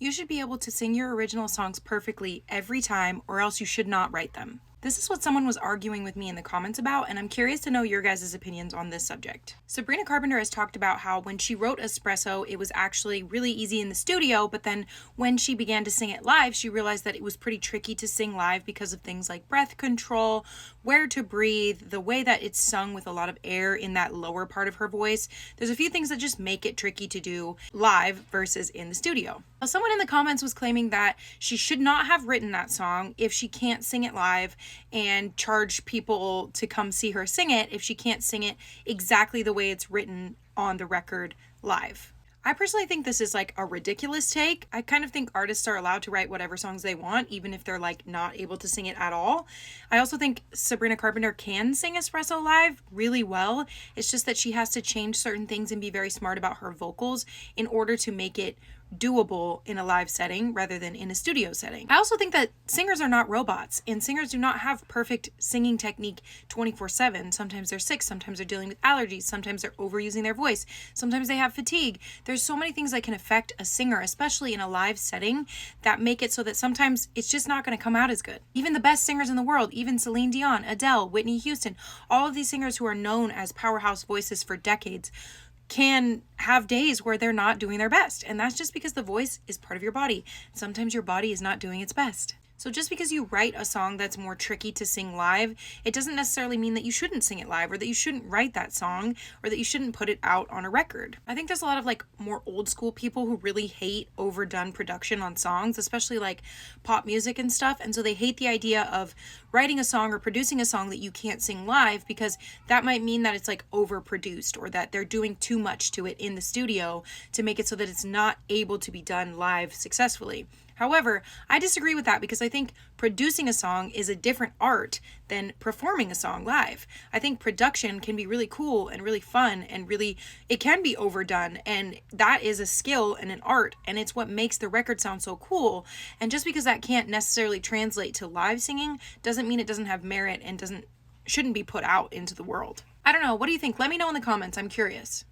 You should be able to sing your original songs perfectly every time, or else you should not write them. This is what someone was arguing with me in the comments about, and I'm curious to know your guys' opinions on this subject. Sabrina Carpenter has talked about how when she wrote Espresso, it was actually really easy in the studio, but then when she began to sing it live, she realized that it was pretty tricky to sing live because of things like breath control, where to breathe, the way that it's sung with a lot of air in that lower part of her voice. There's a few things that just make it tricky to do live versus in the studio. Now, someone in the comments was claiming that she should not have written that song if she can't sing it live and charge people to come see her sing it if she can't sing it exactly the way it's written on the record live. I personally think this is like a ridiculous take. I kind of think artists are allowed to write whatever songs they want, even if they're like not able to sing it at all. I also think Sabrina Carpenter can sing Espresso live really well. It's just that she has to change certain things and be very smart about her vocals in order to make it doable in a live setting rather than in a studio setting. I also think that singers are not robots, and singers do not have perfect singing technique 24/7. Sometimes they're sick, sometimes they're dealing with allergies, sometimes they're overusing their voice, sometimes they have fatigue. There's so many things that can affect a singer, especially in a live setting, that make it so that sometimes it's just not going to come out as good. Even the best singers in the world, even Celine Dion, Adele, Whitney Houston, all of these singers who are known as powerhouse voices for decades can have days where they're not doing their best. And that's just because the voice is part of your body. Sometimes your body is not doing its best. So just because you write a song that's more tricky to sing live, it doesn't necessarily mean that you shouldn't sing it live, or that you shouldn't write that song, or that you shouldn't put it out on a record. I think there's a lot of like more old school people who really hate overdone production on songs, especially like pop music and stuff. And so they hate the idea of writing a song or producing a song that you can't sing live, because that might mean that it's like overproduced, or that they're doing too much to it in the studio to make it so that it's not able to be done live successfully. However, I disagree with that, because I think producing a song is a different art than performing a song live. I think production can be really cool and really fun, and really, it can be overdone, and that is a skill and an art, and it's what makes the record sound so cool. And just because that can't necessarily translate to live singing doesn't mean it doesn't have merit and shouldn't be put out into the world. I don't know, what do you think? Let me know in the comments, I'm curious.